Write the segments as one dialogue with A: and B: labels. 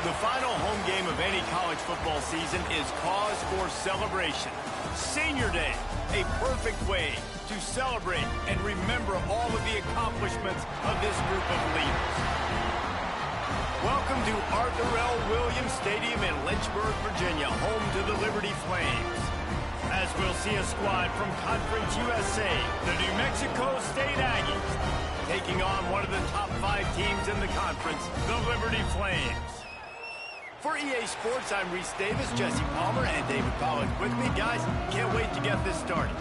A: The final home game of any college football season is cause for celebration. Senior Day, a perfect way to celebrate and remember all of the accomplishments of this group of leaders. Welcome to Arthur L. Williams Stadium in Lynchburg, Virginia, home to the Liberty Flames. As we'll see a squad from Conference USA, the New Mexico State Aggies, taking on one of the top 5 teams in the conference, the Liberty Flames. For EA Sports, I'm Reese Davis, Jesse Palmer, and David Pollack with me. Guys, can't wait to get this started.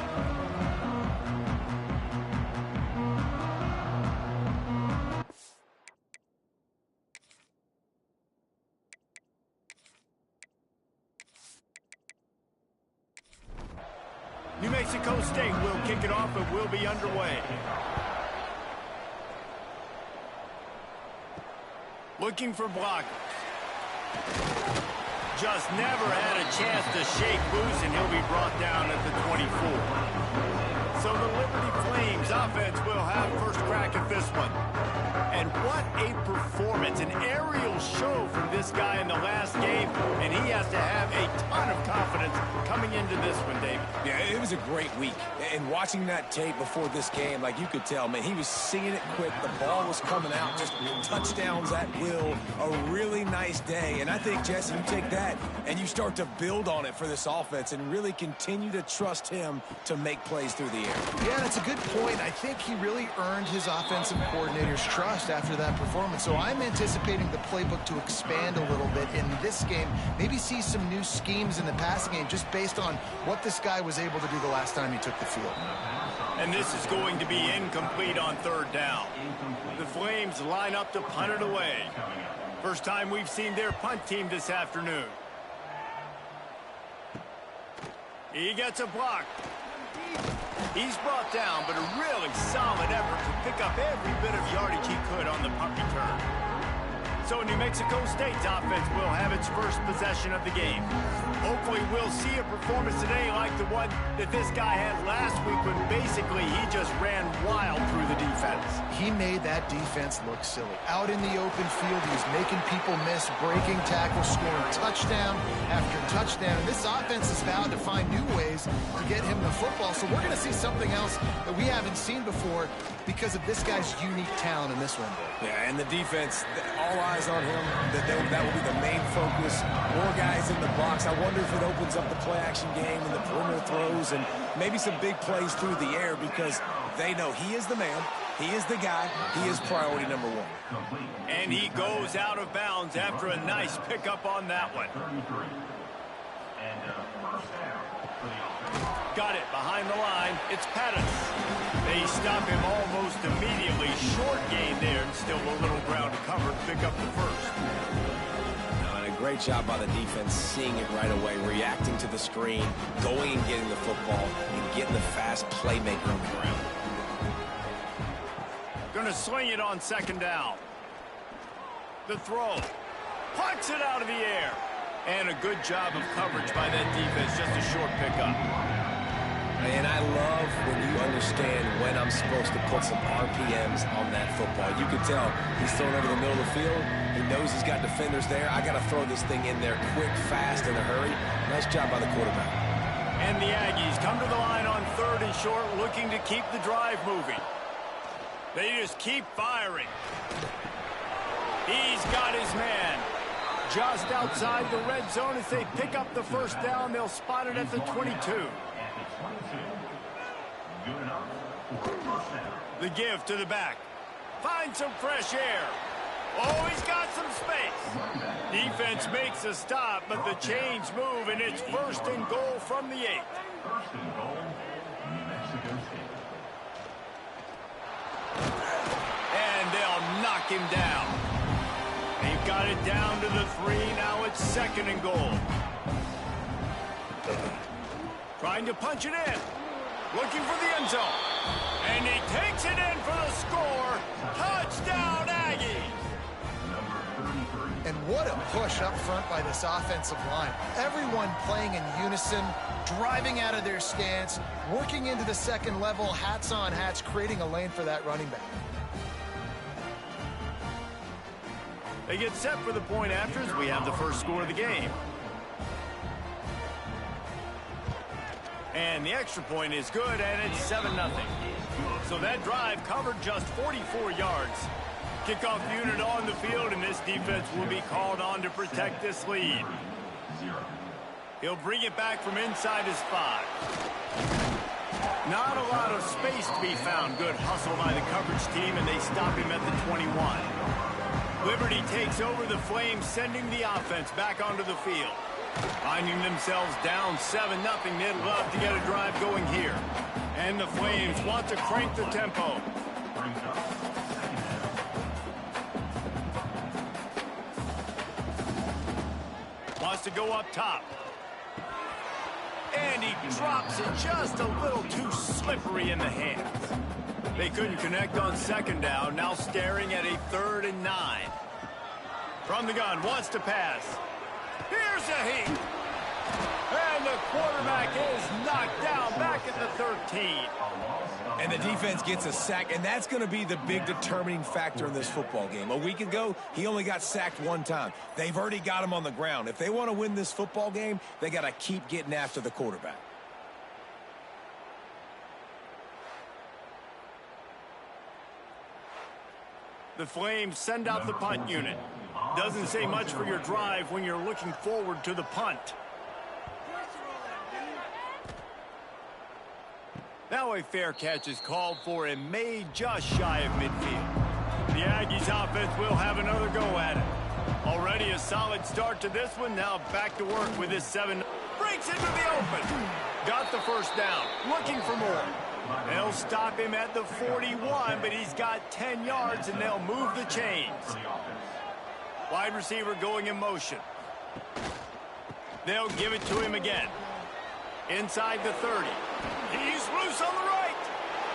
A: New Mexico State will kick it off and will be underway. Looking for blockers. Just never had a chance to shake loose, and he'll be brought down at the 24. So the Liberty Flames offense will have first crack at this one. And what a performance, an aerial show from this guy in the last game, and he has to have a ton of confidence coming into this one, David.
B: Yeah, it was a great week. And watching that tape before this game, like you could tell, man, he was seeing it quick. The ball was coming out, just touchdowns at will. A really nice day. And I think, Jesse, you take that and you start to build on it for this offense and really continue to trust him to make plays through the air.
C: Yeah, that's a good point. I think he really earned his offensive coordinator's trust after that performance. So I'm anticipating the playbook to expand a little bit in this game. Maybe see some new schemes in the passing game just based on what this guy was able to do the last time he took the field.
A: And this is going to be incomplete on third down. The Flames line up to punt it away. First time we've seen their punt team this afternoon. He gets a block. He's brought down, but a really solid effort to pick up every bit of yardage he could on the punt return. So New Mexico State's offense will have its first possession of the game. Hopefully we'll see a performance today like the one that this guy had last week when basically he just ran wild through the defense.
C: He made that defense look silly. Out in the open field, he's making people miss, breaking tackles, scoring touchdown after touchdown. And this offense has vowed to find new ways to get him the football. So we're going to see something else that we haven't seen before because of this guy's unique talent in this one.
B: Yeah, and the defense, all eyes on him. That will be the main focus. More guys in the box. I wonder if it opens up the play-action game and the perimeter throws and maybe some big plays through the air because they know he is the man, he is the guy, he is priority number 1.
A: And he goes out of bounds after a nice pickup on that one. Got it behind the line. It's Pettis. They stop him almost immediately. Short gain there and still a little ground to cover to pick up the first.
B: And a great job by the defense seeing it right away, reacting to the screen, going and getting the football, and getting the fast playmaker on the ground.
A: Gonna swing it on second down. The throw. Pucks it out of the air. And a good job of coverage by that defense. Just a short pickup.
B: And I love when you understand when I'm supposed to put some RPMs on that football. You can tell he's throwing over the middle of the field. He knows he's got defenders there. I got to throw this thing in there quick, fast, in a hurry. Nice job by the quarterback.
A: And the Aggies come to the line on third and short, looking to keep the drive moving. They just keep firing. He's got his man. Just outside the red zone as they pick up the first down. They'll spot it at the 22. The give to the back. Find some fresh air. Oh, he's got some space. Defense makes a stop, but the chains move, and it's first and goal from the 8. And they'll knock him down. They've got it down to the 3. Now it's second and goal. Trying to punch it in. Looking for the end zone. And he takes it in for the score. Touchdown, Aggies.
C: And what a push up front by this offensive line. Everyone playing in unison, driving out of their stance, working into the second level, hats on hats, creating a lane for that running back.
A: They get set for the point after as we have the first score of the game. And the extra point is good, and it's 7-0. So that drive covered just 44 yards. Kickoff unit on the field, and this defense will be called on to protect this lead. He'll bring it back from inside his 5. Not a lot of space to be found. Good hustle by the coverage team, and they stop him at the 21. Liberty takes over the Flames, sending the offense back onto the field. Finding themselves down 7-0, they'd love to get a drive going here. And the Flames want to crank the tempo. Wants to go up top. And he drops it just a little too slippery in the hands. They couldn't connect on second down, now staring at a 3rd and 9. From the gun, wants to pass. Here's a heat. And the quarterback is knocked down back at the 13.
B: And the defense gets a sack, and that's going to be the big determining factor in this football game. A week ago, he only got sacked 1 time. They've already got him on the ground. If they want to win this football game, they got to keep getting after the quarterback.
A: The Flames send out the punt unit. Doesn't say much for your drive when you're looking forward to the punt. Now a fair catch is called for and made just shy of midfield. The Aggies offense will have another go at it. Already a solid start to this one. Now back to work with this 7. Breaks into the open. Got the first down. Looking for more. They'll stop him at the 41, but he's got 10 yards, and they'll move the chains. Wide receiver going in motion. They'll give it to him again. Inside the 30. He's loose on the right.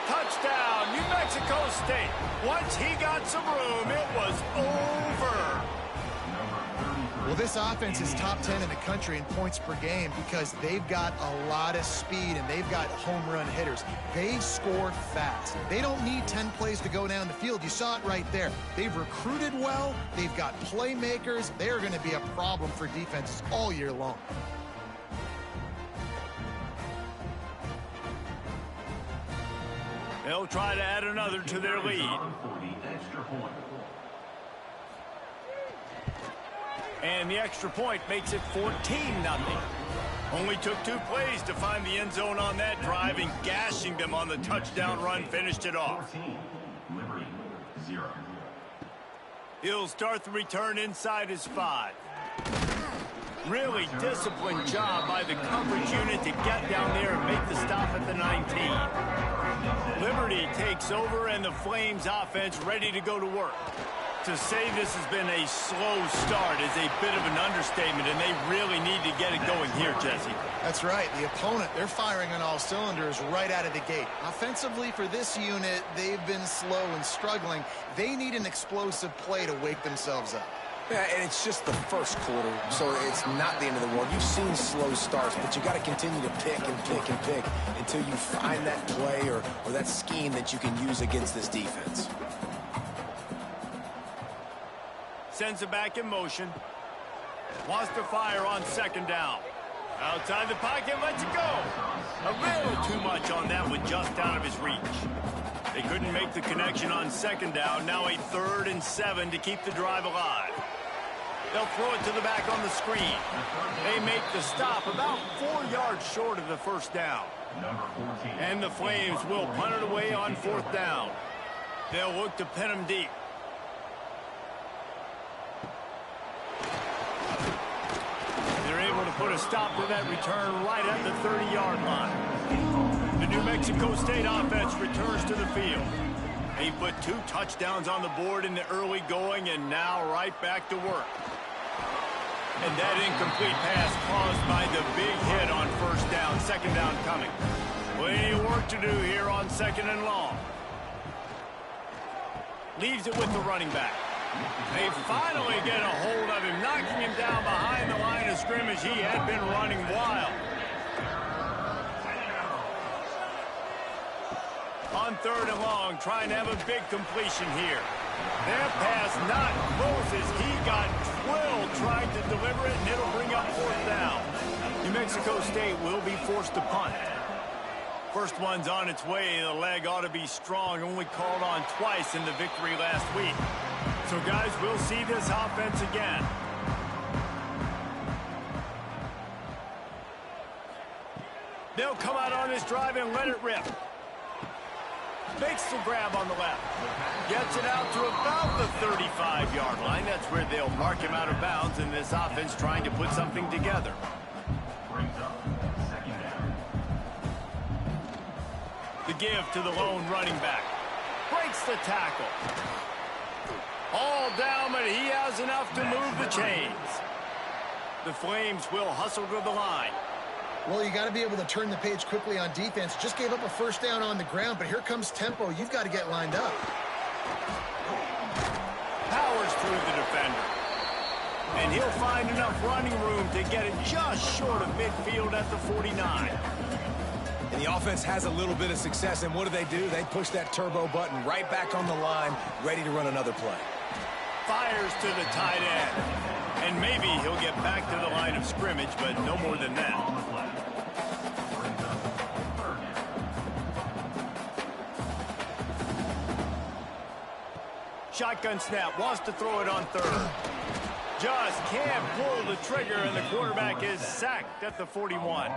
A: Touchdown, New Mexico State. Once he got some room, it was over.
C: Well, this offense is top 10 in the country in points per game because they've got a lot of speed and they've got home run hitters. They score fast. They don't need 10 plays to go down the field. You saw it right there. They've recruited well. They've got playmakers. They're going to be a problem for defenses all year long.
A: They'll try to add another to their lead. And the extra point makes it 14-0. Only took 2 plays to find the end zone on that drive, and gashing them on the touchdown run finished it off. He'll start the return inside his 5. Really disciplined job by the coverage unit to get down there and make the stop at the 19. Liberty takes over, and the Flames offense ready to go to work. To say this has been a slow start is a bit of an understatement, and they really need to get it going here, Jesse.
C: That's right. The opponent, they're firing on all cylinders right out of the gate. Offensively for this unit, they've been slow and struggling. They need an explosive play to wake themselves up.
B: Yeah, and it's just the first quarter, so it's not the end of the world. You've seen slow starts, but you got to continue to pick and pick and pick until you find that play or that scheme that you can use against this defense.
A: Sends it back in motion. Wants to fire on second down. Outside the pocket, lets it go. A little too much on that one, just out of his reach. They couldn't make the connection on second down. Now a 3rd and 7 to keep the drive alive. They'll throw it to the back on the screen. They make the stop about 4 yards short of the first down. And the Flames will punt it away on 4th down. They'll look to pin him deep. They're able to put a stop to that return right at the 30-yard line. The New Mexico State offense returns to the field. They put 2 touchdowns on the board in the early going, and now right back to work. And that incomplete pass caused by the big hit on first down, second down coming. Plenty of work to do here on 2nd and long. Leaves it with the running back. They finally get a hold of him, knocking him down behind the line of scrimmage. He had been running wild. On 3rd and long, trying to have a big completion here. Their pass not close as he got drilled trying to deliver it, and it'll bring up fourth down. New Mexico State will be forced to punt. First one's on its way. The leg ought to be strong. Only called on twice in the victory last week. So, guys, we'll see this offense again. They'll come out on this drive and let it rip. Makes the grab on the left. Gets it out to about the 35-yard line. That's where they'll mark him out of bounds in this offense trying to put something together. The give to the lone running back. Breaks the tackle. All down, but he has enough to move the chains. The Flames will hustle to the line.
C: Well, you got to be able to turn the page quickly on defense. Just gave up a first down on the ground, but here comes tempo. You've got to get lined up.
A: Powers through the defender. And he'll find enough running room to get it just short of midfield at the 49.
B: And the offense has a little bit of success, and what do? They push that turbo button right back on the line, ready to run another play.
A: Fires to the tight end. And maybe he'll get back to the line of scrimmage, but no more than that. Shotgun snap, wants to throw it on third. Just can't pull the trigger, and the quarterback is sacked at the 41.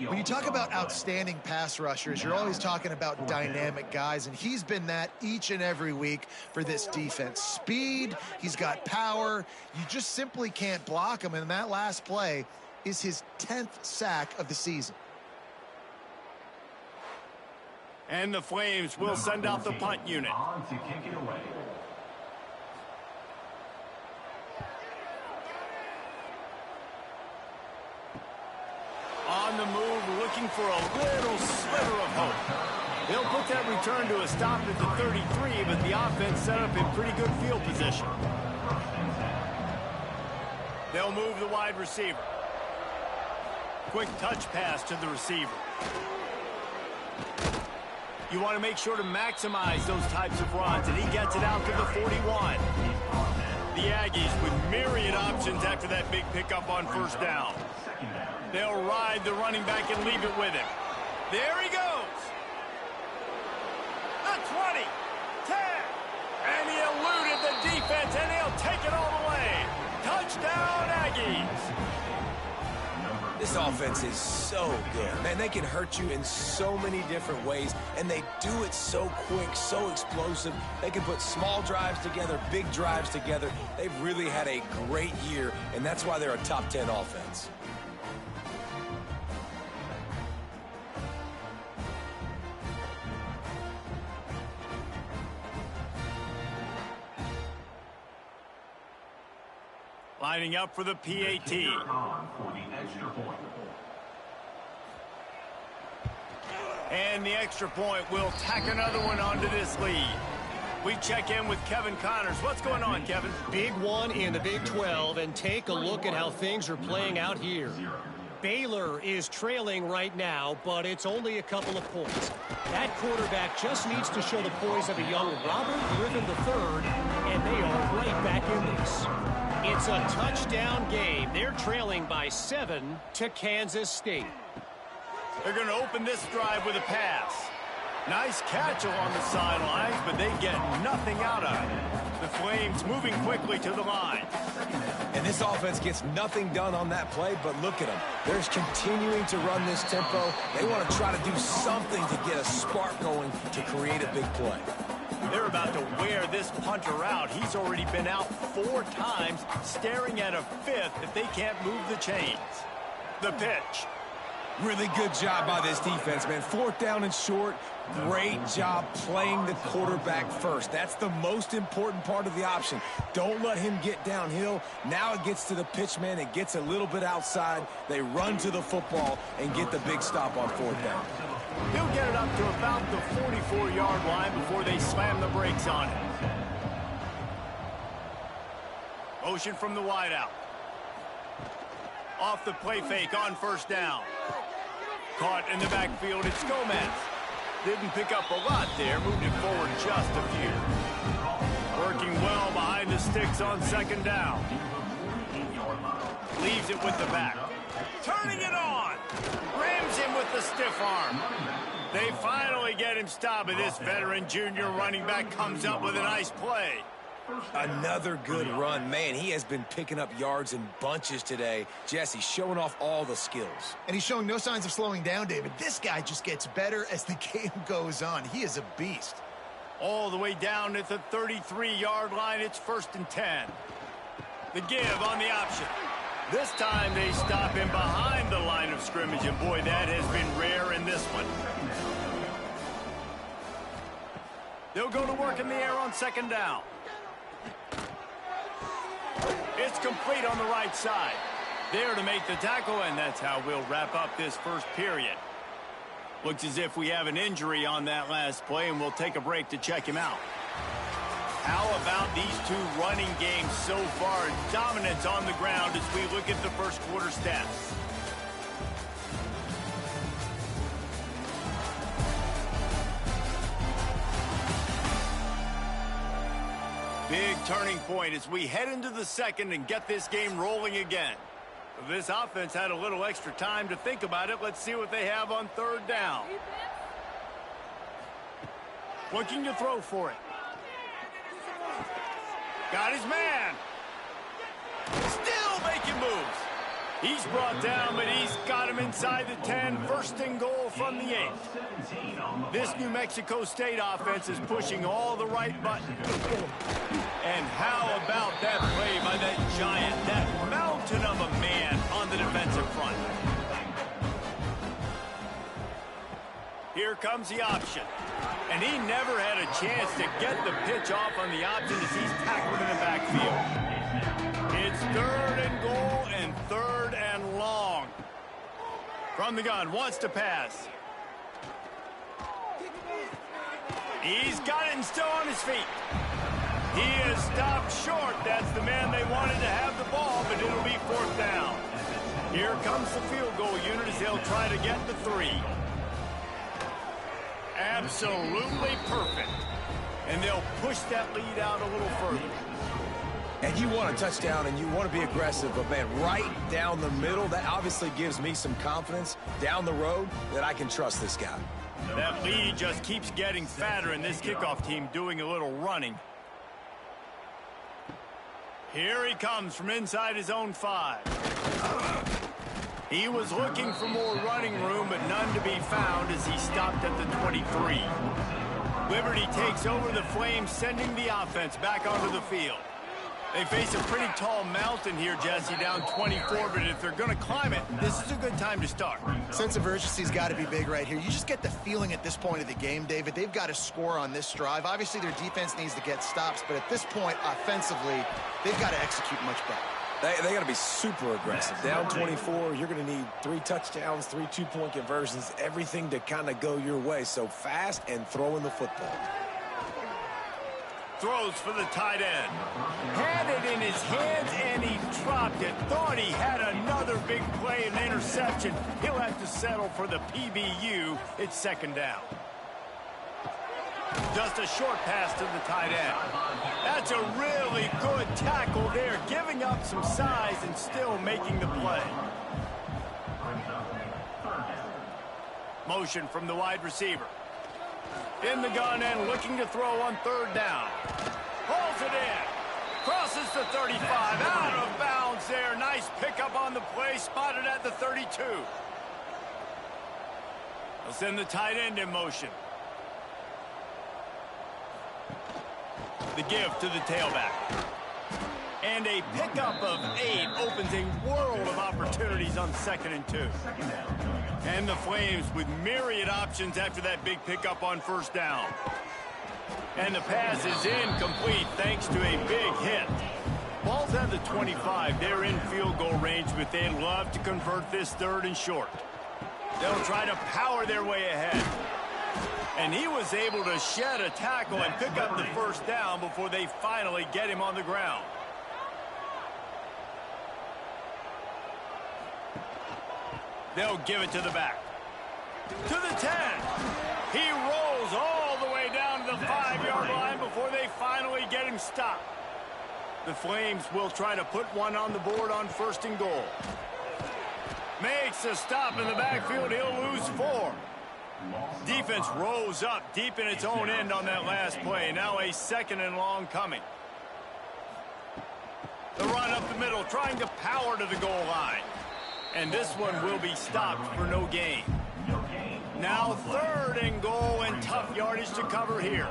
C: When you talk about outstanding pass rushers, you're always talking about dynamic guys, and he's been that each and every week for this defense. Speed, he's got power. You just simply can't block him, and that last play is his 10th sack of the season.
A: And the Flames will send out the punt unit. On the move, looking for a little sliver of hope. They'll put that return to a stop at the 33, but the offense set up in pretty good field position. They'll move the wide receiver. Quick touch pass to the receiver. You want to make sure to maximize those types of runs, and he gets it out to the 41. The Aggies with myriad options after that big pickup on first down. They'll ride the running back and leave it with him. There he goes. The 20, 10, and he eluded the defense, and he'll take it all the way. Touchdown, Aggies.
B: This offense is so good. Man, they can hurt you in so many different ways, and they do it so quick, so explosive. They can put small drives together, big drives together. They've really had a great year, and that's why they're a top 10 offense.
A: Lining up for the PAT. And the extra point will tack another one onto this lead. We check in with Kevin Connors. What's going on, Kevin?
D: Big one in the Big 12, and take a look at how things are playing out here. Baylor is trailing right now, but it's only a couple of points. That quarterback just needs to show the poise of a young Robert Griffin III, and they are right back in this. It's a touchdown game. They're trailing by 7 to Kansas State.
A: They're going to open this drive with a pass. Nice catch along the sidelines, but they get nothing out of it. The Flames moving quickly to the line.
B: And this offense gets nothing done on that play, but look at them. They're continuing to run this tempo. They want to try to do something to get a spark going to create a big play.
A: They're about to wear this punter out. He's already been out 4 times, staring at a 5th if they can't move the chains. The pitch.
B: Really good job by this defense, man. 4th down and short. Great job playing the quarterback first. That's the most important part of the option. Don't let him get downhill. Now it gets to the pitch man. It gets a little bit outside. They run to the football and get the big stop on 4th down.
A: He'll get it up to about the 44-yard line before they slam the brakes on it. Motion from the wideout. Off the play fake on first down. Caught in the backfield, it's Gomez. Didn't pick up a lot there, moved it forward just a few. Working well behind the the sticks on second down. Leaves it with the back. Turning it on. Rams him with the stiff arm. They finally get him stopped, and this veteran junior running back comes up with a nice play.
B: Another good run. Man, he has been picking up yards in bunches today. Jesse showing off all the skills.
C: And he's showing no signs of slowing down, David. This guy just gets better as the game goes on. He is a beast.
A: All the way down at the 33-yard line, it's 1st and 10. The give on the option. This time they stop him behind the line of scrimmage, and boy, that has been rare in this one. They'll go to work in the air on second down. It's complete on the right side. There to make the tackle, and that's how we'll wrap up this first period. Looks as if we have an injury on that last play, and we'll take a break to check him out. How about these two running games so far? Dominance on the ground as we look at the first quarter stats. Big turning point as we head into the second and get this game rolling again. This offense had a little extra time to think about it. Let's see what they have on third down. Looking to throw for it. Got his man. Still making moves. He's brought down, but he's got him inside the 10. 1st and goal from the 8. This New Mexico State offense is pushing all the right buttons. And how about that play by that giant, that mountain of a man on the defensive front. Here comes the option. And he never had a chance to get the pitch off on the option as he's tackled in the backfield. It's 3rd and goal and 3rd and long. From the gun, wants to pass. He's got it and still on his feet. He is stopped short. That's the man they wanted to have the ball, but it'll be 4th down. Here comes the field goal unit as they'll try to get the 3. Absolutely perfect. And they'll push that lead out a little further.
B: And you want a touchdown and you want to be aggressive, but man, right down the middle, that obviously gives me some confidence down the road that I can trust this guy.
A: That lead just keeps getting fatter, and this kickoff team doing a little running. Here he comes from inside his own 5. He was looking for more running room, but none to be found as he stopped at the 23. Liberty takes over the Flames, sending the offense back onto the field. They face a pretty tall mountain here, Jesse, down 24, but if they're going to climb it, this is a good time to start.
C: Sense of urgency's got to be big right here. You just get the feeling at this point of the game, David, they've got to score on this drive. Obviously, their defense needs to get stops, but at this point, offensively, they've got to execute much better.
B: They got to be super aggressive. Down 24, you're going to need 3 touchdowns, 3 two-point conversions, everything to kind of go your way. So fast and throwing the football.
A: Throws for the tight end. Had it in his hands, and he dropped it. Thought he had another big play, an interception. He'll have to settle for the PBU. It's 2nd down. Just a short pass to the tight end. That's a really good tackle there, giving up some size and still making the play. Motion from the wide receiver. In the gun and looking to throw on 3rd down. Pulls it in. Crosses the 35. Out of bounds there. Nice pickup on the play. Spotted at the 32. They'll send the tight end in motion. The give to the tailback. And a pickup of 8 opens a world of opportunities on 2nd and 2. And the Flames with myriad options after that big pickup on 1st down. And the pass is incomplete thanks to a big hit. Ball's at the 25. They're in field goal range, but they'd love to convert this 3rd and short. They'll try to power their way ahead. And he was able to shed a tackle and pick up the 1st down before they finally get him on the ground. They'll give it to the back. To the 10. He rolls all the way down to the 5-yard line before they finally get him stopped. The Flames will try to put one on the board on 1st and goal. Makes a stop in the backfield. He'll lose 4. Defense rose up deep in its own end on that last play. Now a 2nd and long coming. The run up the middle, trying to power to the goal line. And this one will be stopped for no gain. Now 3rd and goal, and tough yardage to cover here.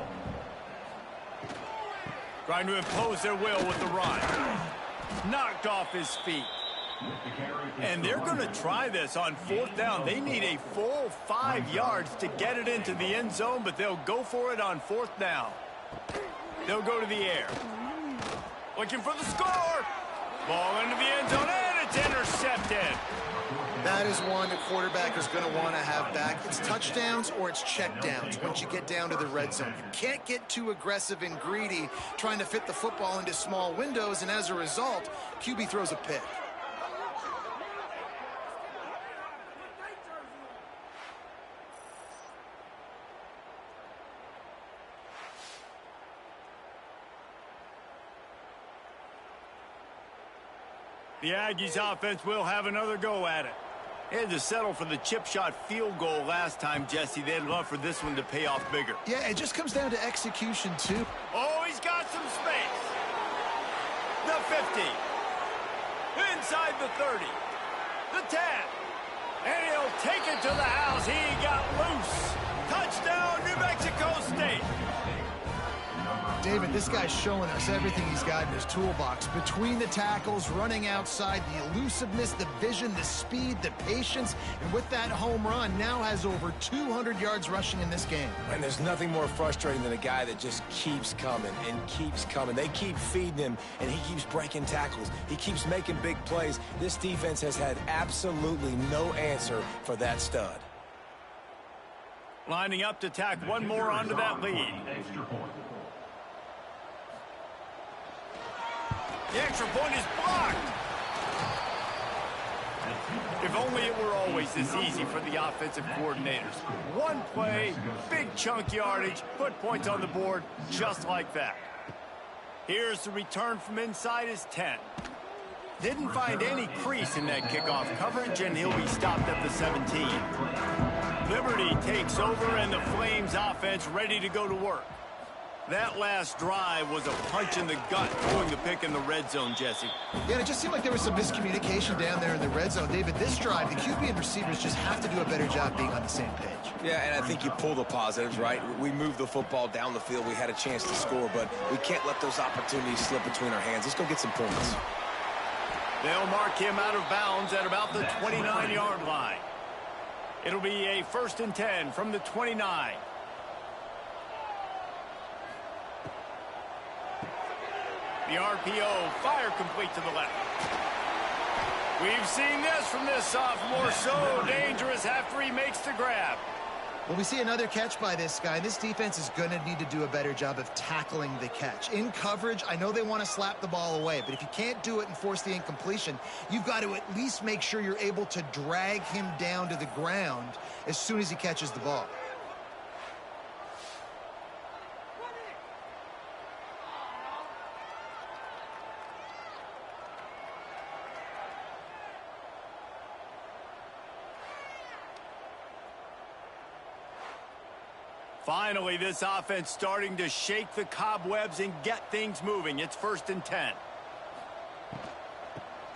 A: Trying to impose their will with the run. Knocked off his feet. And they're going to try this on 4th down. They need a full 5 yards to get it into the end zone, but they'll go for it on 4th down. They'll go to the air. Looking for the score. Ball into the end zone, and it's intercepted.
C: That is one the quarterback is going to want to have back. It's touchdowns or it's checkdowns once you get down to the red zone. You can't get too aggressive and greedy trying to fit the football into small windows, and as a result, QB throws a pick.
A: The Aggies offense will have another go at it. They had to settle for the chip shot field goal last time, Jesse. They'd love for this one to pay off bigger.
C: Yeah, it just comes down to execution, too.
A: Oh, he's got some space. The 50. Inside the 30. The 10. And he'll take it to the house. He got loose. Touchdown, New Mexico State.
C: David, this guy's showing us everything he's got in his toolbox. Between the tackles, running outside, the elusiveness, the vision, the speed, the patience, and with that home run, now has over 200 yards rushing in this game.
B: And there's nothing more frustrating than a guy that just keeps coming and keeps coming. They keep feeding him, and he keeps breaking tackles. He keeps making big plays. This defense has had absolutely no answer for that stud.
A: Lining up to tack one more onto that lead. The extra point is blocked. If only it were always this easy for the offensive coordinators. One play, big chunk yardage, put points on the board just like that. Here's the return from inside his 10. Didn't find any crease in that kickoff coverage, and he'll be stopped at the 17. Liberty takes over, and the Flames offense ready to go to work. That last drive was a punch in the gut, throwing the pick in the red zone, Jesse.
C: Yeah, it just seemed like there was some miscommunication down there in the red zone. David, this drive, the QB and receivers just have to do a better job being on the same page.
B: Yeah, and I think you pull the positives, right? We moved the football down the field. We had a chance to score, but we can't let those opportunities slip between our hands. Let's go get some points.
A: They'll mark him out of bounds at about the 29-yard line. It'll be a 1st and 10 from the 29. The RPO, fire complete to the left. We've seen this from this sophomore, so dangerous after he makes the grab.
C: Well, we see another catch by this guy. This defense is going to need to do a better job of tackling the catch. In coverage, I know they want to slap the ball away, but if you can't do it and force the incompletion, you've got to at least make sure you're able to drag him down to the ground as soon as he catches the ball.
A: Finally, this offense starting to shake the cobwebs and get things moving. It's 1st and 10.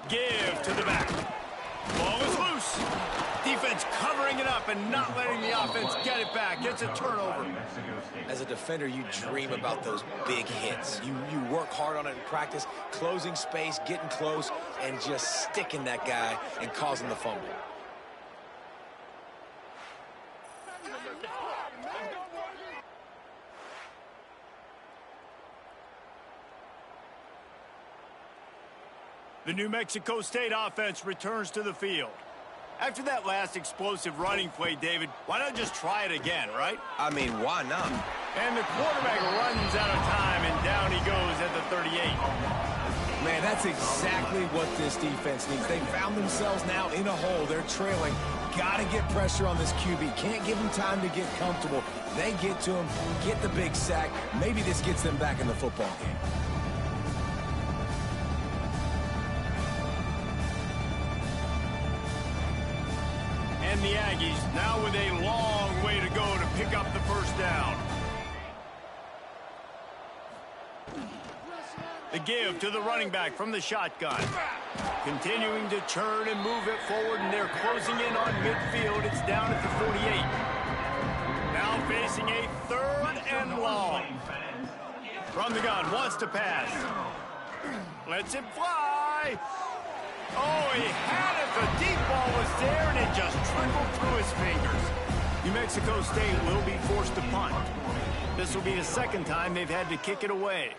A: Give to the back. Ball is loose. Defense covering it up and not letting the offense get it back. It's a turnover.
B: As a defender, you dream about those big hits. You work hard on it in practice, closing space, getting close, and just sticking that guy and causing the fumble.
A: The New Mexico State offense returns to the field. After that last explosive running play, David, why not just try it again, right?
B: I mean, why not?
A: And the quarterback runs out of time, and down he goes at the 38.
B: Man, that's exactly what this defense needs. They found themselves now in a hole. They're trailing. Got to get pressure on this QB. Can't give him time to get comfortable. They get to him, get the big sack. Maybe this gets them back in the football game.
A: And the Aggies now with a long way to go to pick up the first down. The give to the running back from the shotgun. Continuing to churn and move it forward, and they're closing in on midfield. It's down at the 48. Now facing a 3rd and long. From the gun, wants to pass. Lets it fly. Oh, he had it. The deep ball was there, and it just trickled through his fingers. New Mexico State will be forced to punt. This will be the 2nd time they've had to kick it away.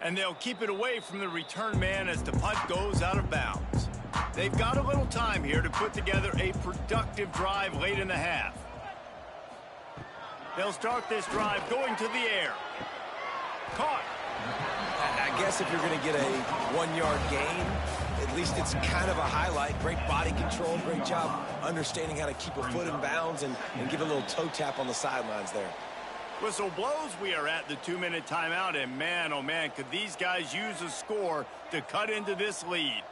A: And they'll keep it away from the return man as the punt goes out of bounds. They've got a little time here to put together a productive drive late in the half. They'll start this drive going to the air. Caught.
B: I guess if you're going to get a 1-yard gain, at least it's kind of a highlight. Great body control, great job understanding how to keep a foot in bounds and give a little toe tap on the sidelines there.
A: Whistle blows. We are at the 2-minute timeout, and man, oh man, could these guys use a score to cut into this lead.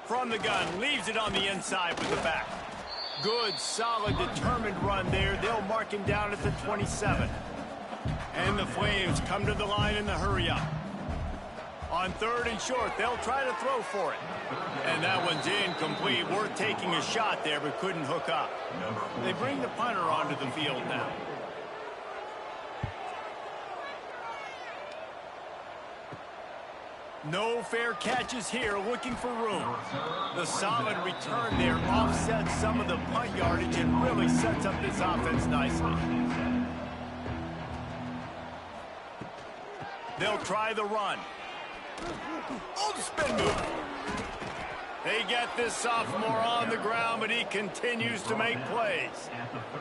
A: From the gun, leaves it on the inside with the back. Good, solid, determined run there. They'll mark him down at the 27. And the Flames come to the line in the hurry up. On 3rd and short, they'll try to throw for it. And that one's incomplete. Worth taking a shot there, but couldn't hook up. They bring the punter onto the field now. No fair catches here, looking for room. The solid return there offsets some of the punt yardage and really sets up this offense nicely. They'll try the run. Oh, the spin move. They get this sophomore on the ground, but he continues to make plays.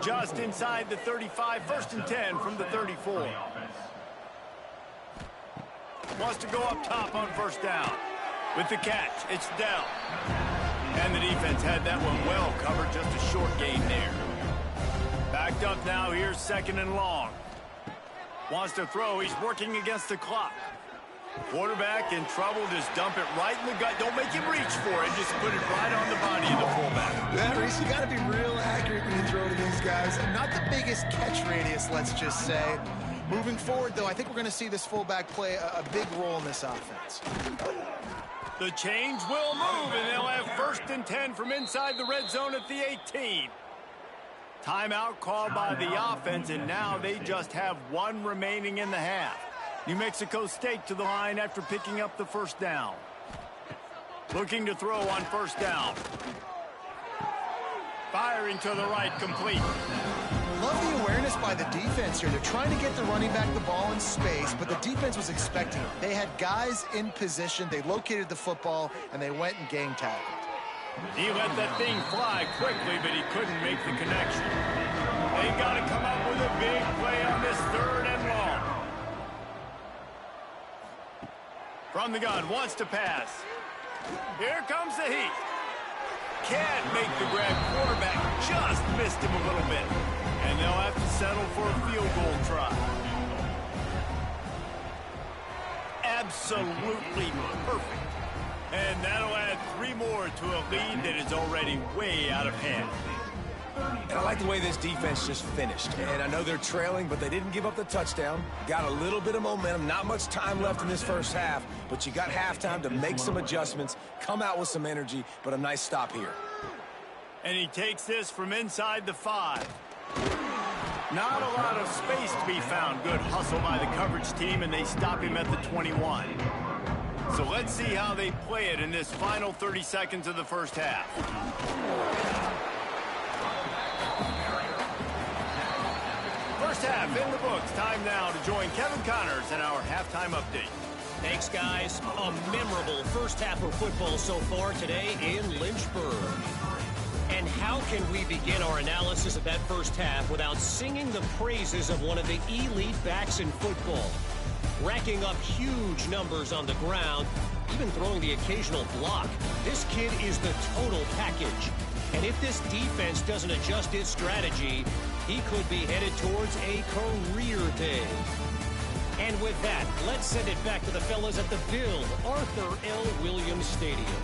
A: Just inside the 35, 1st and 10 from the 34. Wants to go up top on 1st down. With the catch, it's Dell. And the defense had that one well covered, just a short gain there. Backed up now, here's 2nd and long. Wants to throw, he's working against the clock. Quarterback in trouble, just dump it right in the gut. Don't make him reach for it, just put it right on the body of the fullback.
C: Yeah, Reese, you got to be real accurate when you throw to these guys. And not the biggest catch radius, let's just say. Moving forward, though, I think we're going to see this fullback play a big role in this offense.
A: The change will move, and they'll have 1st and 10 from inside the red zone at the 18. Timeout called by the offense, and now they just have 1 remaining in the half. New Mexico State to the line after picking up the 1st down. Looking to throw on 1st down. Firing to the right, complete.
C: Love the awareness by the defense here. They're trying to get the running back the ball in space, but the defense was expecting it. They had guys in position. They located the football, and they went and gang tackled.
A: He let that thing fly quickly, but he couldn't make the connection. They got to come up with a big play on this 3rd and long. From the gun, wants to pass. Here comes the heat. Can't make the grab. Quarterback just missed him a little bit. And they'll have to settle for a field goal try. Absolutely perfect. And that'll add 3 more to a lead that is already way out of hand.
B: And I like the way this defense just finished. And I know they're trailing, but they didn't give up the touchdown. Got a little bit of momentum. Not much time left in this 1st half, but you got halftime to make some adjustments, come out with some energy, but a nice stop here.
A: And he takes this from inside the 5. Not a lot of space to be found. Good hustle by the coverage team, and they stop him at the 21. So let's see how they play it in this final 30 seconds of the 1st half. First half in the books. Time now to join Kevin Connors in our halftime update.
D: Thanks, guys. A memorable 1st half of football so far today in Lynchburg. And how can we begin our analysis of that 1st half without singing the praises of one of the elite backs in football? Racking up huge numbers on the ground, even throwing the occasional block. This kid is the total package. And if this defense doesn't adjust its strategy, he could be headed towards a career day. And with that, let's send it back to the fellas at the Bill Arthur L. Williams Stadium.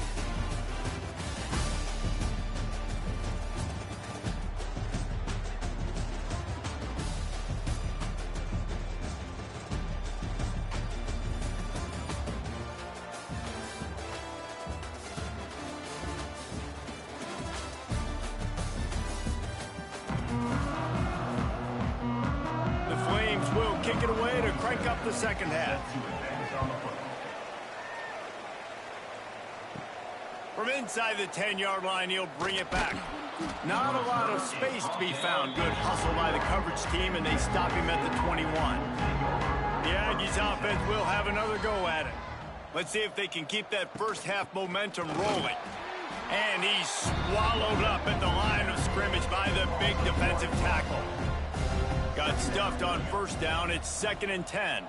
A: the second half. From inside the 10-yard line, he'll bring it back. Not a lot of space to be found. Good hustle by the coverage team, and they stop him at the 21. The Aggies offense will have another go at it. Let's see if they can keep that first half momentum rolling. And he's swallowed up at the line of scrimmage by the big defensive tackle. Got stuffed on first down. It's 2nd and 10.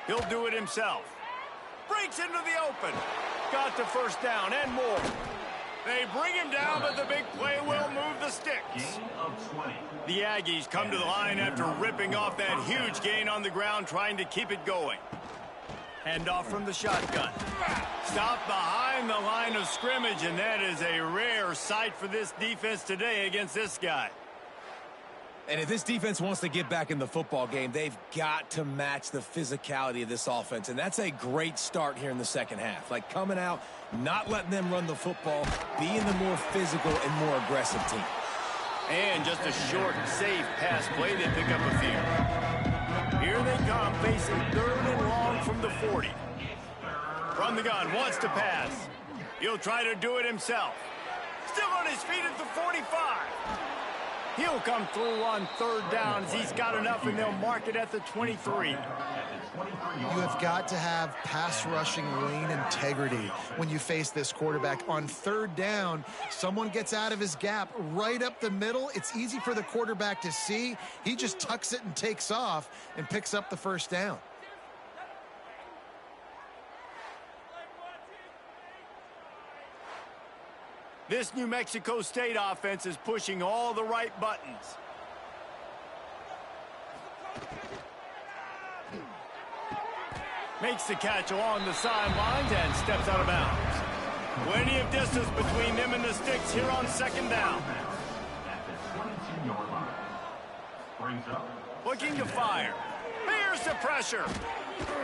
A: He'll do it himself. Breaks into the open. Got the first down and more. They bring him down, but the big play will move the sticks. The Aggies come to the line after ripping off that huge gain on the ground, trying to keep it going. Handoff from the shotgun. Stop behind the line of scrimmage, and that is a rare sight for this defense today against this guy.
B: And if this defense wants to get back in the football game, they've got to match the physicality of this offense. And that's a great start here in the second half. Like coming out, not letting them run the football, being the more physical and more aggressive team.
A: And just a short, safe pass play. They pick up a few. Here they come, facing 3rd and long from the 40. From the gun, wants to pass. He'll try to do it himself. Still on his feet at the 45. He'll come through on 3rd down as he's got enough, and they'll mark it at the 23.
C: You have got to have pass rushing lane integrity when you face this quarterback. On 3rd down, someone gets out of his gap right up the middle. It's easy for the quarterback to see. He just tucks it and takes off and picks up the first down.
A: This New Mexico State offense is pushing all the right buttons. Makes the catch along the sidelines and steps out of bounds. Plenty of distance between them and the sticks here on 2nd down. Looking to fire. Here's the pressure.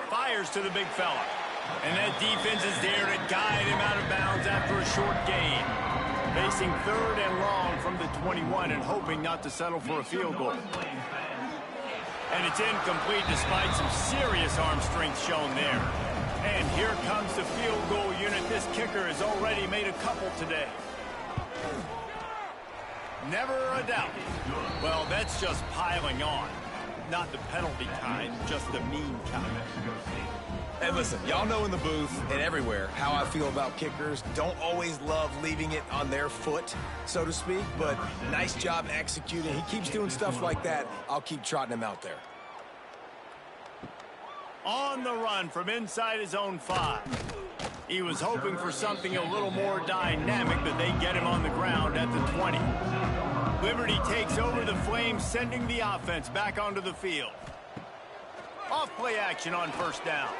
A: Fires to the big fella. And that defense is there to guide him out of bounds after a short gain. Facing 3rd and long from the 21 and hoping not to settle for a field goal. And it's incomplete despite some serious arm strength shown there. And here comes the field goal unit. This kicker has already made a couple today. Never a doubt. Well, that's just piling on. Not the penalty kind, just the mean kind.
B: And listen, y'all know in the booth and everywhere how I feel about kickers. Don't always love leaving it on their foot, so to speak, but nice job executing. He keeps doing stuff like that. I'll keep trotting him out there.
A: On the run from inside his own 5. He was hoping for something a little more dynamic, but they get him on the ground at the 20. Liberty takes over the Flames, sending the offense back onto the field. Off play action on 1st down.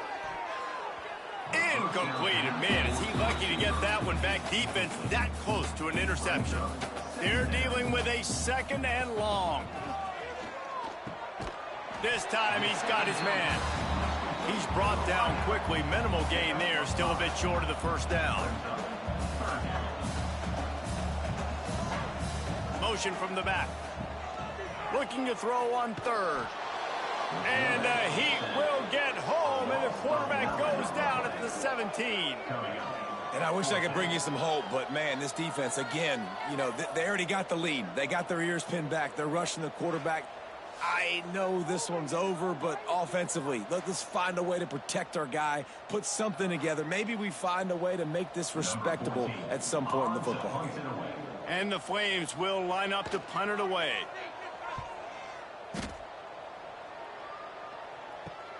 A: Incomplete. Man, is he lucky to get that one back. Defense that close to an interception. They're dealing with a 2nd and long. This time he's got his man. He's brought down quickly. Minimal gain there. Still a bit short of the 1st down. Motion from the back. Looking to throw on 3rd. And he will get home, and the quarterback goes down at the 17.
B: And I wish I could bring you some hope, but, man, this defense, again, you know, they already got the lead. They got their ears pinned back. They're rushing the quarterback. I know this one's over, but offensively, let's find a way to protect our guy, put something together. Maybe we find a way to make this respectable at some point in the football game.
A: And the Flames will line up to punt it away.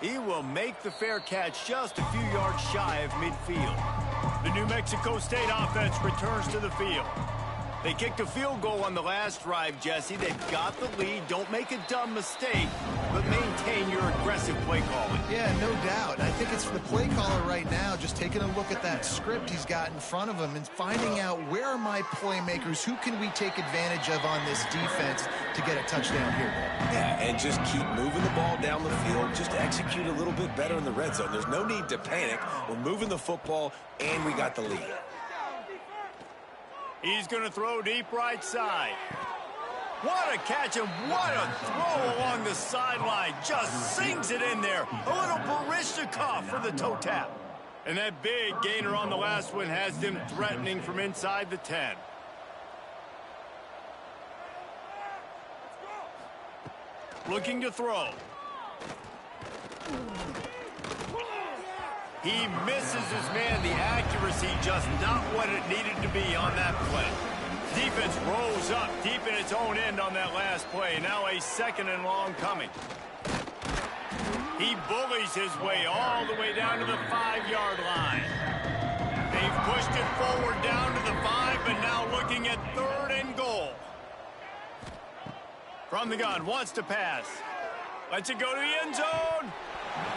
A: He will make the fair catch just a few yards shy of midfield. The New Mexico State offense returns to the field. They kicked a field goal on the last drive, Jesse. They've got the lead. Don't make a dumb mistake, but maintain your aggressive play calling.
C: Yeah, no doubt. I think it's the play caller right now just taking a look at that script he's got in front of him and finding out where are my playmakers, who can we take advantage of on this defense to get a touchdown here.
B: Yeah, and just keep moving the ball down the field. Just execute a little bit better in the red zone. There's no need to panic. We're moving the football, and we got the lead.
A: He's going to throw deep right side. What a catch and what a throw along the sideline. Just sings it in there. A little Baryshnikov for the toe tap. And that big gainer on the last one has them threatening from inside the 10. Looking to throw. He misses his man. The accuracy just not what it needed to be on that play. Defense rolls up deep in its own end on that last play. Now a 2nd and long coming. He bullies his way all the way down to the 5-yard line. They've pushed it forward down to the 5, but now looking at 3rd and goal. From the gun, wants to pass. Lets it go to the end zone.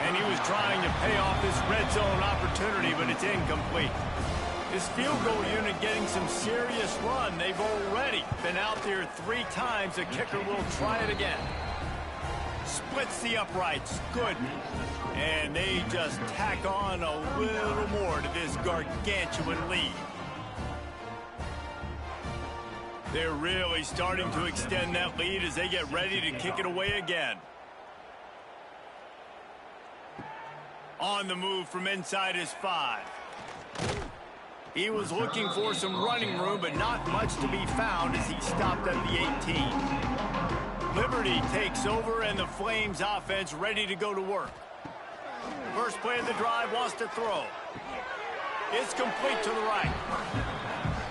A: And he was trying to pay off this red zone opportunity, but it's incomplete. This field goal unit getting some serious run. They've already been out there 3 times. The kicker will try it again. Splits the uprights. Good. And they just tack on a little more to this gargantuan lead. They're really starting to extend that lead as they get ready to kick it away again. On the move from inside his 5. He was looking for some running room, but not much to be found as he stopped at the 18. Liberty takes over, and the Flames offense ready to go to work. First play of the drive, wants to throw. It's complete to the right.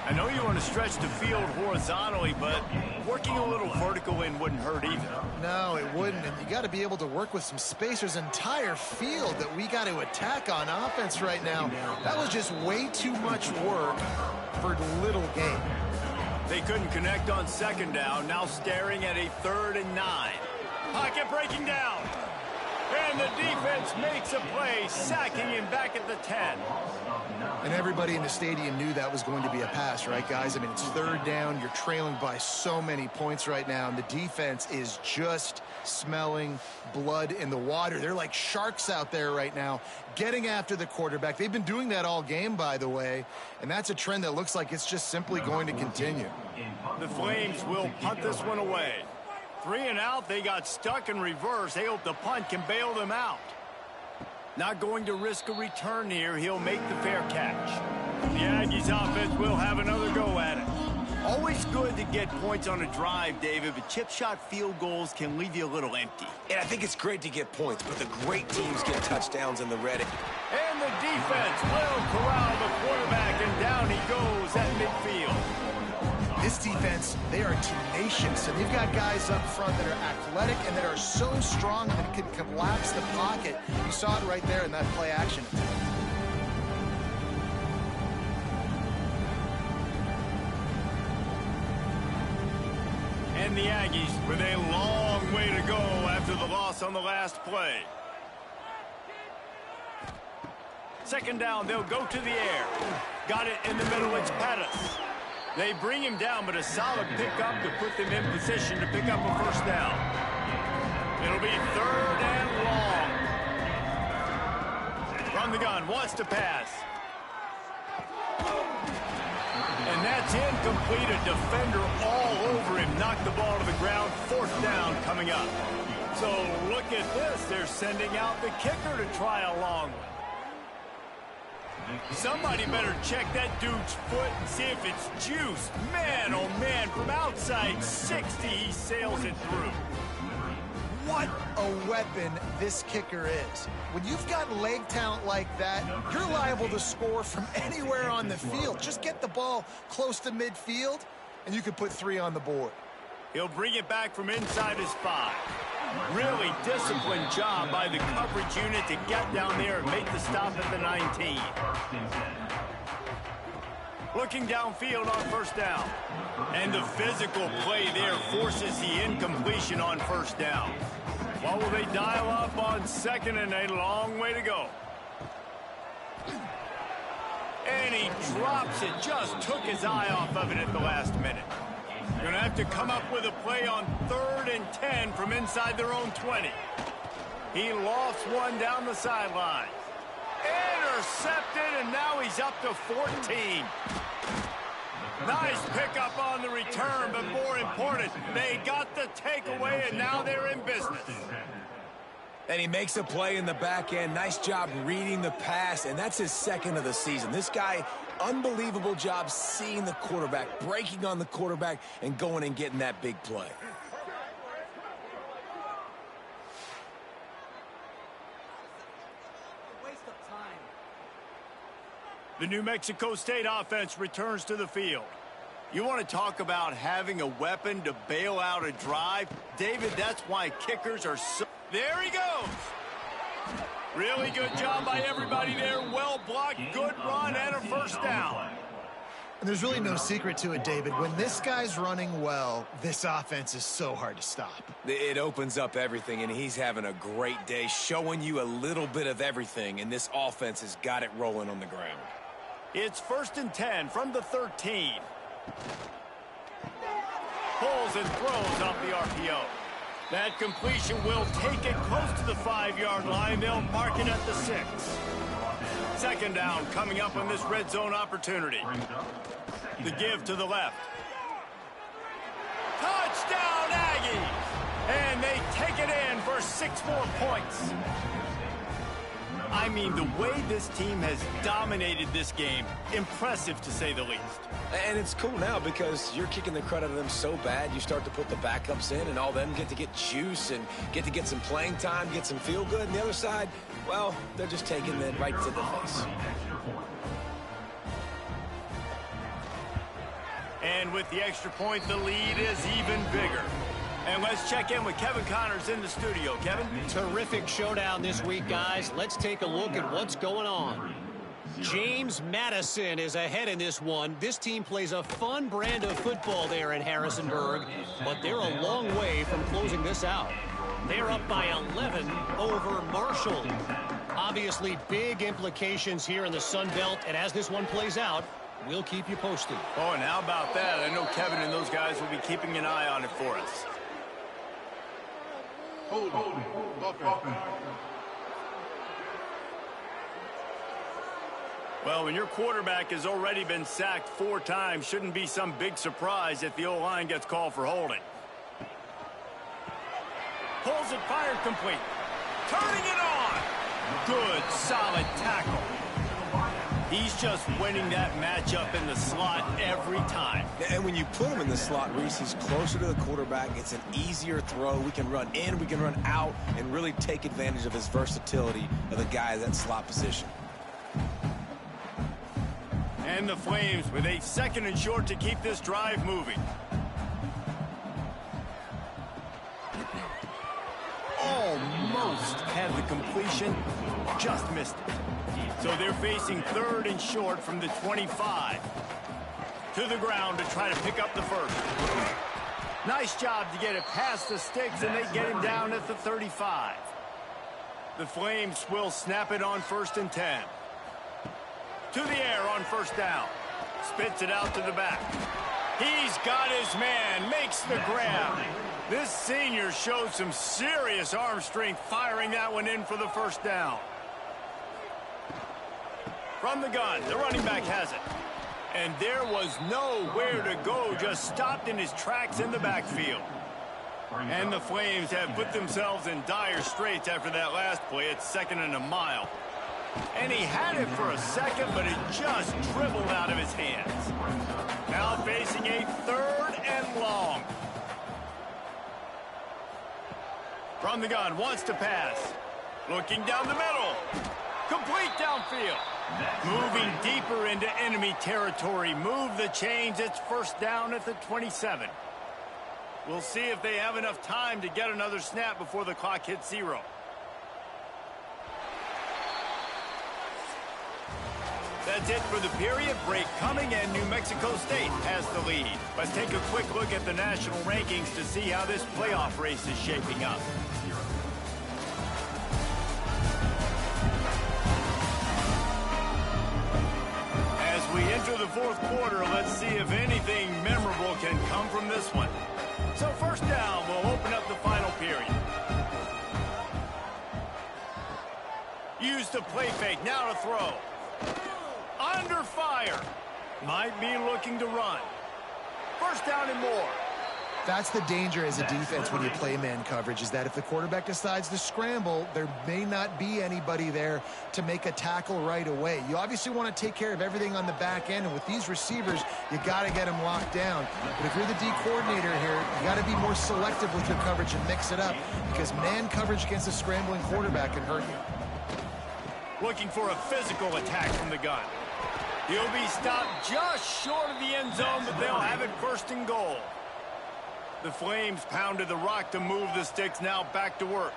A: I know you want to stretch the field horizontally, but working a little vertical in wouldn't hurt either.
C: No, it wouldn't, and you got to be able to work with some space. There's an entire field that we got to attack on offense right now. That was just way too much work for little gain.
A: They couldn't connect on 2nd down, now staring at a 3rd and 9. Pocket breaking down. And the defense makes a play, sacking him back at the 10.
C: And everybody in the stadium knew that was going to be a pass, right, guys? I mean, it's 3rd down. You're trailing by so many points right now, and the defense is just smelling blood in the water. They're like sharks out there right now, getting after the quarterback. They've been doing that all game, by the way, and that's a trend that looks like it's just simply going to continue.
A: The Flames will punt this one away. 3 and out, they got stuck in reverse. They hope the punt can bail them out. Not going to risk a return here. He'll make the fair catch. The Aggies offense will have another go at it. Always good to get points on a drive, David, but chip shot field goals can leave you a little empty.
B: And I think it's great to get points, but the great teams get touchdowns in the red.
A: And the defense will corral the quarterback, and down he goes at midfield.
C: This defense, they are tenacious, and they've got guys up front that are athletic and that are so strong that can collapse the pocket. You saw it right there in that play action.
A: And the Aggies with a long way to go after the loss on the last play. 2nd down, they'll go to the air. Got it in the middle, it's Pettis. They bring him down, but a solid pickup to put them in position to pick up a 1st down. It'll be 3rd and long. From the gun, wants to pass. And that's incomplete. A defender all over him. Knocked the ball to the ground. 4th down coming up. So look at this. They're sending out the kicker to try a long one. Somebody better check that dude's foot and see if it's juiced. Man, oh man, from outside 60, he sails it through.
C: What a weapon this kicker is. When you've got leg talent like that, you're liable to score from anywhere on the field. Just get the ball close to midfield, and you could put 3 on the board.
A: He'll bring it back from inside his 5. Really disciplined job by the coverage unit to get down there and make the stop at the 19. Looking downfield on 1st down. And the physical play there forces the incompletion on 1st down. What will they dial up on 2nd and a long way to go? And he drops it. Just took his eye off of it at the last minute. Going to have to come up with a play on 3rd and 10 from inside their own 20. He lofts one down the sideline. Intercepted, and now he's up to 14. Nice pickup on the return, but more important, they got the takeaway, and now they're in business.
B: And he makes a play in the back end. Nice job reading the pass, and that's his second of the season. This guy, unbelievable job seeing the quarterback, breaking on the quarterback, and going and getting that big play.
A: The New Mexico State offense returns to the field. You want to talk about having a weapon to bail out a drive? David, that's why kickers are so... There he goes! Really good job by everybody there. Well blocked, good run, and a first down.
C: And there's really no secret to it, David. When this guy's running well, this offense is so hard to stop.
B: It opens up everything, and he's having a great day, showing you a little bit of everything, and this offense has got it rolling on the ground.
A: It's 1st and 10 from the 13. Pulls and throws off the RPO. That completion will take it close to the 5-yard line. They'll mark it at the 6. Second down coming up on this red zone opportunity. The give to the left. Touchdown, Aggies! And they take it in for 6 more points. I mean, the way this team has dominated this game, impressive to say the least.
B: And it's cool now because you're kicking the crud out of them so bad, you start to put the backups in, and all them get to get juice and get to get some playing time, get some feel good. And the other side, well, they're just taking it right to the face.
A: And with the extra point, the lead is even bigger. And let's check in with Kevin Connors in the studio. Kevin?
D: Terrific showdown this week, guys. Let's take a look at what's going on. James Madison is ahead in this one. This team plays a fun brand of football there in Harrisonburg, but they're a long way from closing this out. They're up by 11 over Marshall. Obviously, big implications here in the Sun Belt, and as this one plays out, we'll keep you posted.
A: Oh, and how about that? I know Kevin and those guys will be keeping an eye on it for us. Well, when your quarterback has already been sacked 4 times, shouldn't be some big surprise if the O-line gets called for holding. Pulls it, fired complete. Turning it on. Good, solid tackle. He's just winning that matchup in the slot every time.
B: And when you put him in the slot, Reese, he's closer to the quarterback. It's an easier throw. We can run in, we can run out, and really take advantage of his versatility of the guy in that slot position.
A: And the Flames with a 2nd and short to keep this drive moving. Almost had the completion, just missed it. So they're facing 3rd and short from the 25. To the ground to try to pick up the first. Nice job to get it past the sticks, and they get him down at the 35. The Flames will snap it on 1st and 10. To the air on 1st down. Spits it out to the back. He's got his man, makes the grab. This senior showed some serious arm strength firing that one in for the 1st down. From the gun, the running back has it. And there was nowhere to go, just stopped in his tracks in the backfield. And the Flames have put themselves in dire straits after that last play. It's 2nd and a mile. And he had it for a second, but it just dribbled out of his hands. Now facing a 3rd and long. From the gun, wants to pass. Looking down the middle. Complete downfield. Moving deeper into enemy territory. Move the chains. It's 1st down at the 27. We'll see if they have enough time to get another snap before the clock hits 0. That's it for the period. Break coming, and New Mexico State has the lead. Let's take a quick look at the national rankings to see how this playoff race is shaping up. As we enter the 4th quarter, let's see if anything memorable can come from this one. So 1st down will open up the final period. Use the play fake, now to throw. Under fire. Might be looking to run. First down and more.
C: That's the danger as a defense when you play man coverage, is that if the quarterback decides to scramble, there may not be anybody there to make a tackle right away. You obviously want to take care of everything on the back end, and with these receivers, you got to get them locked down. But if you're the D coordinator here, you got to be more selective with your coverage and mix it up, because man coverage against a scrambling quarterback can hurt you.
A: Looking for a physical attack from the gun. He'll be stopped just short of the end zone, but they'll have it first and goal. The Flames pounded the rock to move the sticks, now back to work.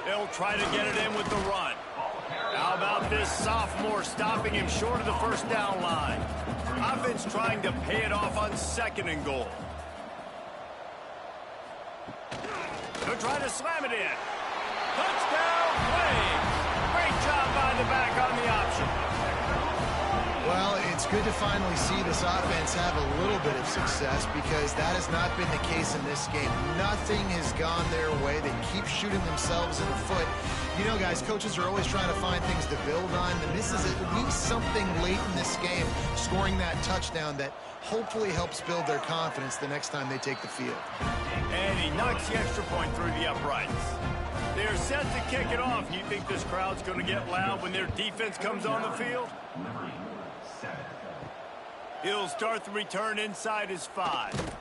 A: They'll try to get it in with the run. How about this sophomore stopping him short of the first down line? Offense trying to pay it off on second and goal. They'll try to slam it in. Touchdown, Flames! Great job by the back on the option.
C: Well, it's good to finally see this offense have a little bit of success, because that has not been the case in this game. Nothing has gone their way. They keep shooting themselves in the foot. You know, guys, coaches are always trying to find things to build on, and this is at least something late in this game, scoring that touchdown that hopefully helps build their confidence the next time they take the field.
A: And he knocks the extra point through the uprights. They're set to kick it off. You think this crowd's going to get loud when their defense comes on the field? He'll start the return inside his 5.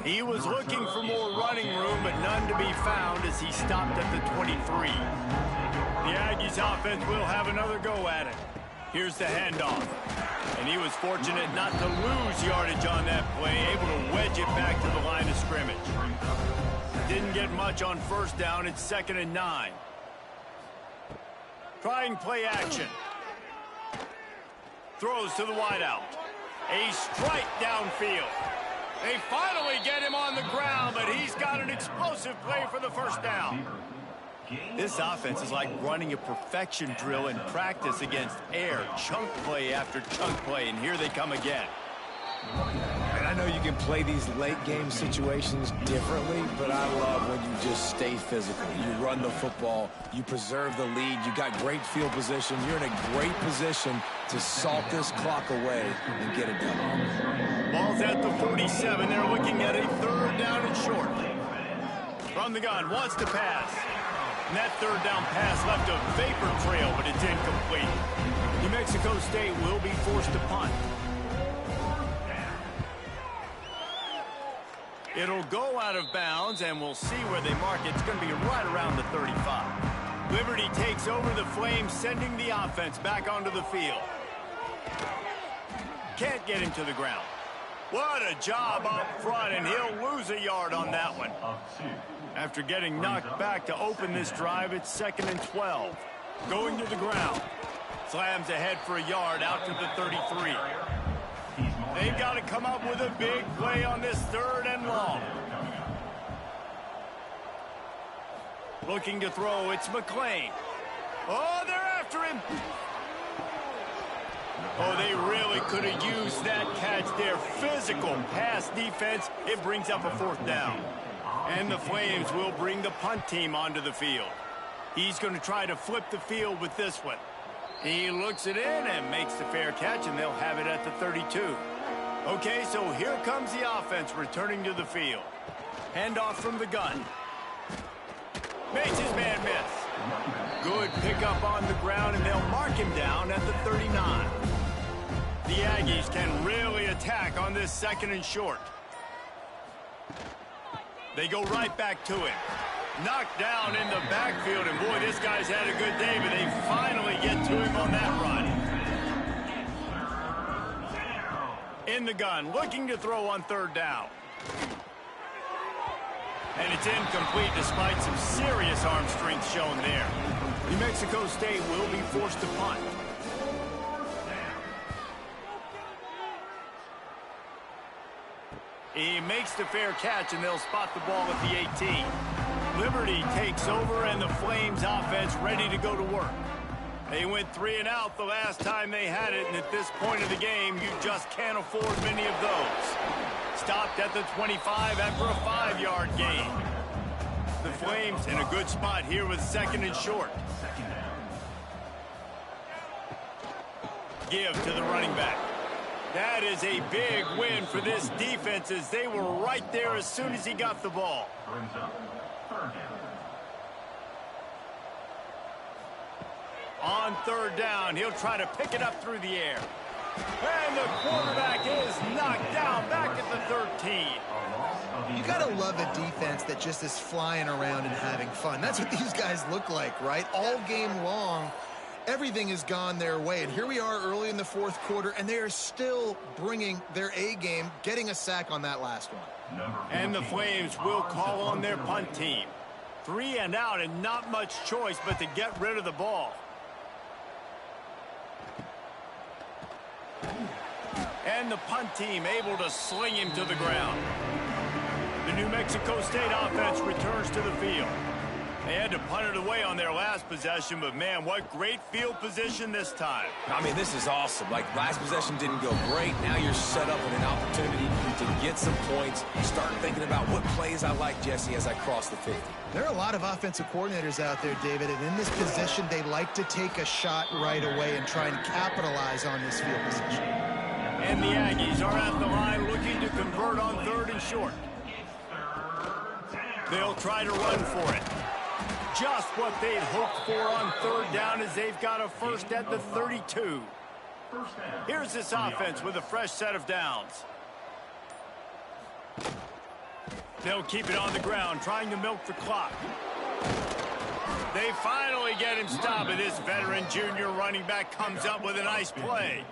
A: He was looking for more running room, but none to be found as he stopped at the 23. The Aggies offense will have another go at it. Here's the handoff. And he was fortunate not to lose yardage on that play, able to wedge it back to the line of scrimmage. Didn't get much on first down. It's 2nd and 9. Trying play action. Throws to the wideout. A strike downfield. They finally get him on the ground, but he's got an explosive play for the first down. This offense is like running a perfection drill in practice against air. Chunk play after chunk play, and here they come again.
B: And I know you can play these late game situations differently, but I love when you just stay physical. You run the football, you preserve the lead, you got great field position, you're in a great position to salt this clock away and get it done.
A: Ball's at the 47. They're looking at a 3rd down and short. From the gun, wants to pass. And that 3rd down pass left a vapor trail, but it's incomplete. New Mexico State will be forced to punt. It'll go out of bounds, and we'll see where they mark it. It's going to be right around the 35. Liberty takes over the Flames, sending the offense back onto the field. Can't get him to the ground. What a job up front, and he'll lose a yard on that one. After getting knocked back to open this drive, it's 2nd and 12. Going to the ground. Slams ahead for a yard out to the 33. They've got to come up with a big play on this 3rd and long. Looking to throw, it's McClain. Oh, they're after him. Oh, they really could have used that catch there. Physical pass defense. It brings up a 4th down. And the Flames will bring the punt team onto the field. He's going to try to flip the field with this one. He looks it in and makes the fair catch, and they'll have it at the 32. Okay, so here comes the offense returning to the field. Handoff from the gun. Makes his man miss. Good pickup on the ground, and they'll mark him down at the 39. The Aggies can really attack on this 2nd and short. They go right back to him. Knocked down in the backfield, and boy, this guy's had a good day, but they finally get to him on that run. In the gun, looking to throw on 3rd down. And it's incomplete despite some serious arm strength shown there. New Mexico State will be forced to punt. He makes the fair catch, and they'll spot the ball at the 18. Liberty takes over, and the Flames offense ready to go to work. They went 3 and out the last time they had it, and at this point of the game, you just can't afford many of those. Stopped at the 25 after a 5-yard gain. The Flames in a good spot here with 2nd and short. Give to the running back. That is a big win for this defense as they were right there as soon as he got the ball. On third down, he'll try to pick it up through the air. And the quarterback is knocked down back at the 13.
C: You got to love a defense that just is flying around and having fun. That's what these guys look like, right? All game long, everything has gone their way. And here we are early in the fourth quarter, and they are still bringing their A game, getting a sack on that last one.
A: And the Flames will call on their punt team. 3 and out and not much choice but to get rid of the ball. And the punt team able to sling him to the ground. The New Mexico State offense returns to the field. They had to punt it away on their last possession, but man, what great field position this time.
B: I mean, this is awesome. Like, last possession didn't go great. Now you're set up with an opportunity to get some points. Start thinking about what plays I like, Jesse, as I cross the 50.
C: There are a lot of offensive coordinators out there, David, and in this position, they like to take a shot right away and try and capitalize on this field position.
A: And the Aggies are at the line looking to convert on third and short. They'll try to run for it. Just what they'd hoped for on third down as they've got a first at the 32. Here's this offense with a fresh set of downs. They'll keep it on the ground, trying to milk the clock. They finally get him stopped, and this veteran junior running back comes up with a nice play.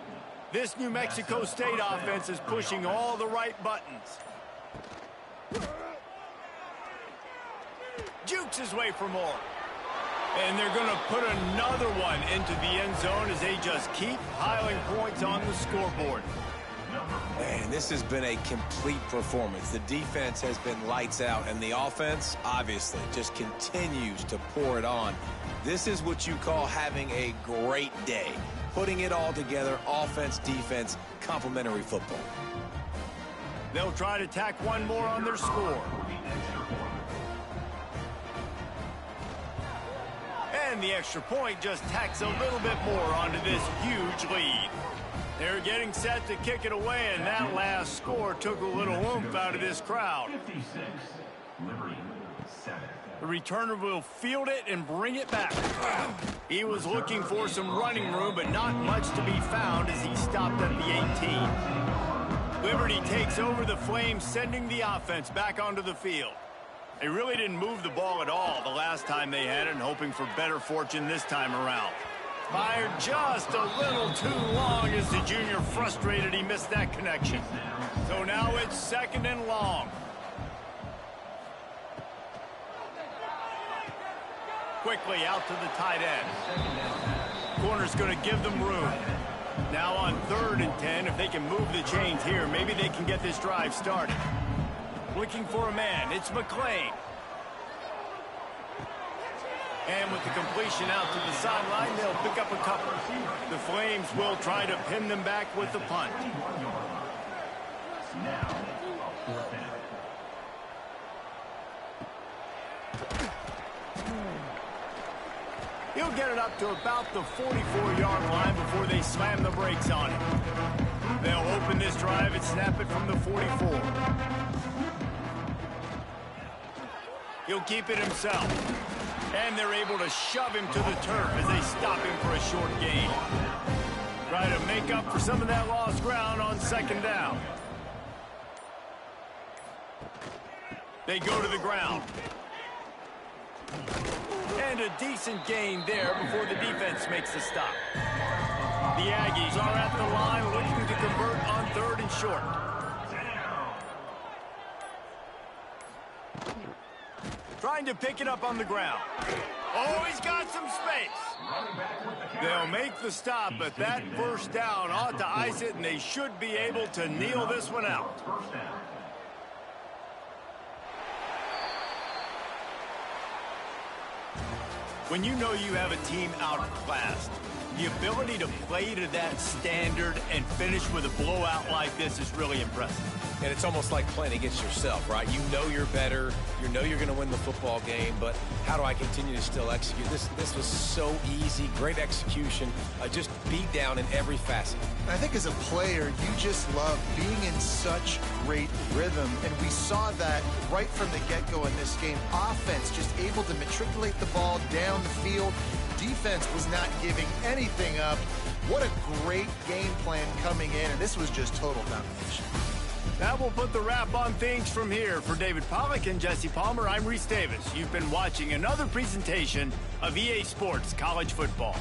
A: This New Mexico State offense is pushing all the right buttons. Jukes his way for more. And they're going to put another one into the end zone as they just keep piling points on the scoreboard.
B: Man, this has been a complete performance. The defense has been lights out, and the offense, obviously, just continues to pour it on. This is what you call having a great day. Putting it all together, offense, defense, complementary football.
A: They'll try to tack one more on their score. And the extra point just tacks a little bit more onto this huge lead. They're getting set to kick it away, and that last score took a little oomph out of this crowd. The returner will field it and bring it back. He was looking for some running room, but not much to be found as he stopped at the 18. Liberty takes over the Flames, sending the offense back onto the field. They really didn't move the ball at all the last time they had it, and hoping for better fortune this time around. Fired just a little too long as the junior frustrated he missed that connection. So now it's second and long. Quickly out to the tight end. Corner's going to give them room. Now on 3rd and 10, if they can move the chains here, maybe they can get this drive started. Looking for a man, it's McClain. And with the completion out to the sideline, they'll pick up a couple. The Flames will try to pin them back with the punt. He'll get it up to about the 44-yard line before they slam the brakes on him. They'll open this drive and snap it from the 44. He'll keep it himself. And they're able to shove him to the turf as they stop him for a short gain. Try to make up for some of that lost ground on 2nd down. They go to the ground. And a decent gain there before the defense makes the stop. The Aggies are at the line looking to convert on 3rd and short. Trying to pick it up on the ground. Oh, he's got some space. They'll make the stop, but that first down ought to ice it, and they should be able to kneel this one out. When you know you have a team outclassed, the ability to play to that standard and finish with a blowout like this is really impressive.
B: And it's almost like playing against yourself, right? You know you're better. You know you're going to win the football game, but how do I continue to still execute? This was so easy. Great execution. Just beat down in every facet.
C: I think as a player, you just love being in such great rhythm, and we saw that right from the get-go in this game. Offense just able to matriculate the ball down the field. Defense was not giving anything up. What a great game plan coming in, and this was just total domination.
A: That will put the wrap on things from here. For David Pollack and Jesse Palmer, I'm Reese Davis. You've been watching another presentation of EA Sports College Football.